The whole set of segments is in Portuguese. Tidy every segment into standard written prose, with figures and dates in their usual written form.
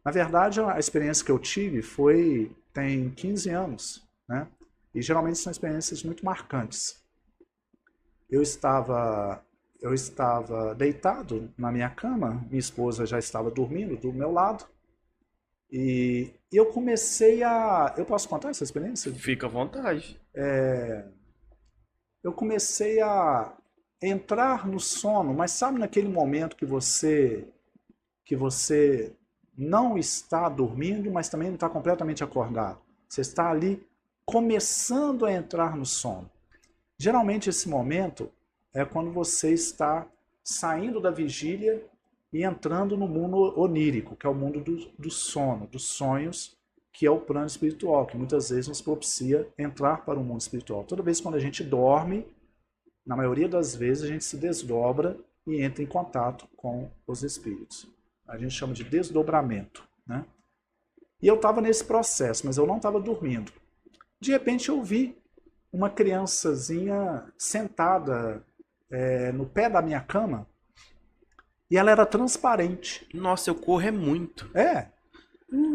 Na verdade, a experiência que eu tive tem 15 anos, né? E geralmente são experiências muito marcantes. Eu estava, eu estava deitado na minha cama, minha esposa já estava dormindo do meu lado, e eu comecei a. Eu posso contar essa experiência? Fica à vontade. Eu comecei a entrar no sono, mas sabe naquele momento que você não está dormindo, mas também não está completamente acordado. Você está ali começando a entrar no sono. Geralmente esse momento é quando você está saindo da vigília e entrando no mundo onírico, que é o mundo do sono, dos sonhos, que é o plano espiritual, que muitas vezes nos propicia entrar para o mundo espiritual. Toda vez quando a gente dorme, na maioria das vezes a gente se desdobra e entra em contato com os espíritos. A gente chama de desdobramento, né? E eu estava nesse processo, mas eu não estava dormindo. De repente eu vi uma criançazinha sentada no pé da minha cama e ela era transparente. Nossa, eu corro é muito. É,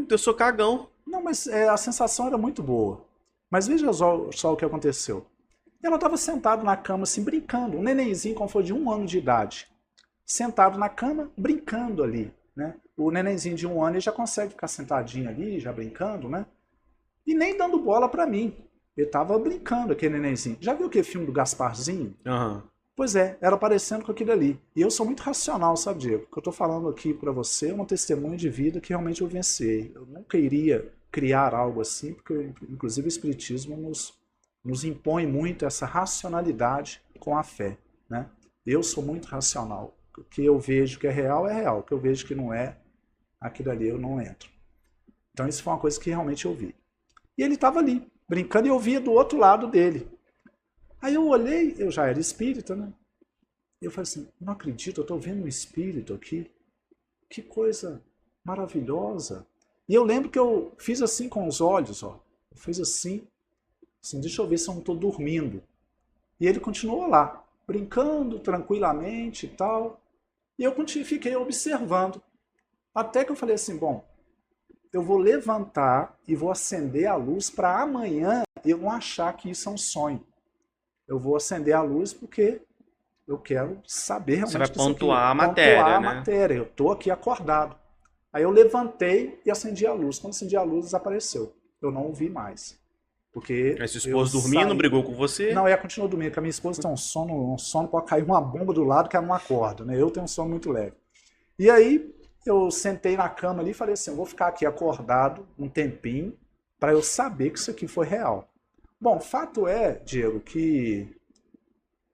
Eu sou cagão. não, mas a sensação era muito boa. Mas veja só o que aconteceu. Ela estava sentada na cama, assim, brincando. Um nenenzinho, como foi de 1 ano de idade. Sentado na cama, brincando ali, né? O nenenzinho de 1 ano ele já consegue ficar sentadinho ali, já brincando, né? E nem dando bola para mim. Ele estava brincando, aquele nenenzinho. Já viu aquele filme do Gasparzinho? Aham. Pois é, era parecendo com aquilo ali. E eu sou muito racional, sabe, Diego? O que eu estou falando aqui para você é um testemunho de vida que realmente eu vivenciei. Eu nunca iria criar algo assim, porque inclusive o Espiritismo nos impõe muito essa racionalidade com a fé, né? Eu sou muito racional. O que eu vejo que é real é real. O que eu vejo que não é, aquilo ali eu não entro. Então isso foi uma coisa que realmente eu vi. E ele estava ali, brincando, e eu via do outro lado dele. Aí eu olhei, eu já era espírita, né? E eu falei assim, não acredito, eu estou vendo um espírito aqui. Que coisa maravilhosa. E eu lembro que eu fiz assim com os olhos, ó. Eu fiz assim, deixa eu ver se eu não estou dormindo. E ele continuou lá, brincando tranquilamente e tal. E eu fiquei observando. Até que eu falei assim, bom, eu vou levantar e vou acender a luz para amanhã eu não achar que isso é um sonho. Eu vou acender a luz porque eu quero saber Você vai realmente que isso aqui, pontuar a pontuar matéria, a né? matéria. Eu estou aqui acordado. Aí eu levantei e acendi a luz. Quando acendi a luz, desapareceu. Eu não o vi mais. Porque Aí sua eu esposa dormindo, saí. brigou com você. Não, ela continuou dormindo, porque a minha esposa tem um sono pode cair uma bomba do lado que ela não acorda, né? Eu tenho um sono muito leve. E aí eu sentei na cama ali e falei assim, eu vou ficar aqui acordado um tempinho para eu saber que isso aqui foi real. Bom, fato é, Diego, que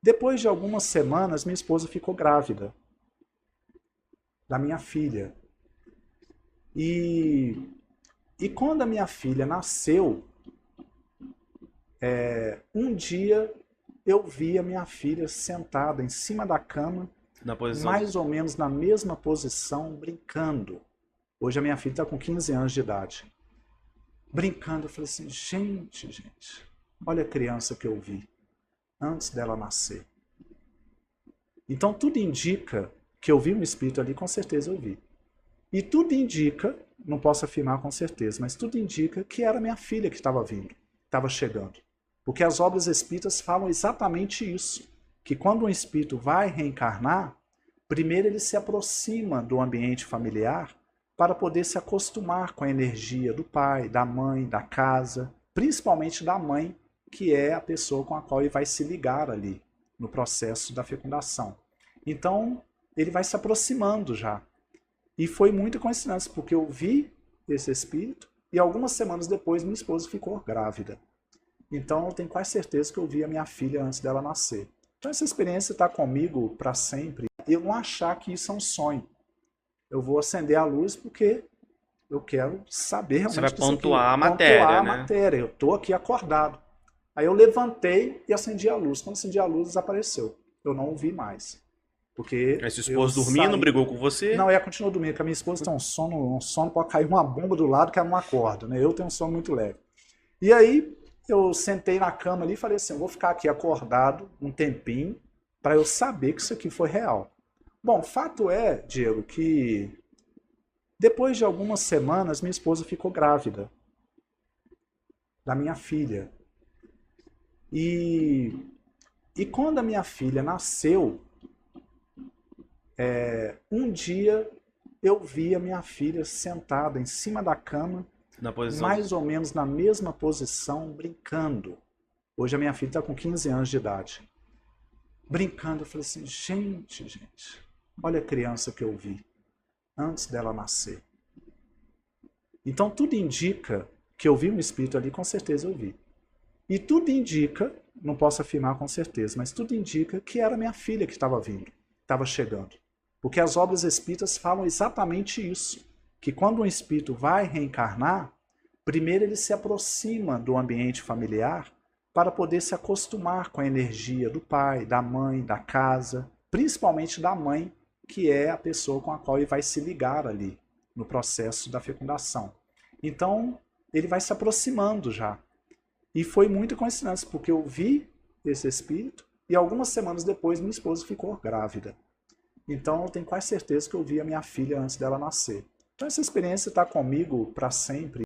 depois de algumas semanas minha esposa ficou grávida da minha filha. E, e quando a minha filha nasceu, um dia eu vi a minha filha sentada em cima da cama, Na posição. mais ou menos na mesma posição, brincando. Hoje a minha filha está com 15 anos de idade. Brincando, eu falei assim, gente, olha a criança que eu vi antes dela nascer. Então tudo indica que eu vi um espírito ali, com certeza eu vi. E tudo indica, não posso afirmar com certeza, mas tudo indica que era minha filha que estava vindo, estava chegando. Porque as obras espíritas falam exatamente isso, que quando um espírito vai reencarnar, primeiro ele se aproxima do ambiente familiar para poder se acostumar com a energia do pai, da mãe, da casa, principalmente da mãe, que é a pessoa com a qual ele vai se ligar ali no processo da fecundação. Então, ele vai se aproximando já. E foi muita coincidência, porque eu vi esse espírito e algumas semanas depois minha esposa ficou grávida. Então eu tenho quase certeza que eu vi a minha filha antes dela nascer. Então essa experiência está comigo para sempre. E eu não achar que isso é um sonho. Eu vou acender a luz porque eu quero saber Você vai realmente que isso aqui, pontuar a pontuar matéria, a né? matéria. Eu estou aqui acordado. Aí eu levantei e acendi a luz. Quando acendi a luz, desapareceu. Eu não o vi mais. Porque Aí sua eu esposa dormindo, saí. brigou com você. Não, ela continua dormindo, porque a minha esposa tem um sono pode cair uma bomba do lado que ela não acorda, né? Eu tenho um sono muito leve. E aí eu sentei na cama ali e falei assim, eu vou ficar aqui acordado um tempinho para eu saber que isso aqui foi real. Bom, fato é, Diego, que Depois de algumas semanas, minha esposa ficou grávida da minha filha. E quando a minha filha nasceu, um dia eu vi a minha filha sentada em cima da cama, Na posição. mais ou menos na mesma posição, brincando. Hoje a minha filha está com 15 anos de idade. Brincando, eu falei assim, gente, olha a criança que eu vi antes dela nascer. Então tudo indica que eu vi um espírito ali, com certeza eu vi. E tudo indica, não posso afirmar com certeza, mas tudo indica que era minha filha que estava vindo, estava chegando. Porque as obras espíritas falam exatamente isso, que quando um espírito vai reencarnar, primeiro ele se aproxima do ambiente familiar para poder se acostumar com a energia do pai, da mãe, da casa, principalmente da mãe, que é a pessoa com a qual ele vai se ligar ali no processo da fecundação. Então, ele vai se aproximando já. E foi muita coincidência, porque eu vi esse espírito e algumas semanas depois minha esposa ficou grávida. Então, eu tenho quase certeza que eu vi a minha filha antes dela nascer. Então, essa experiência está comigo para sempre.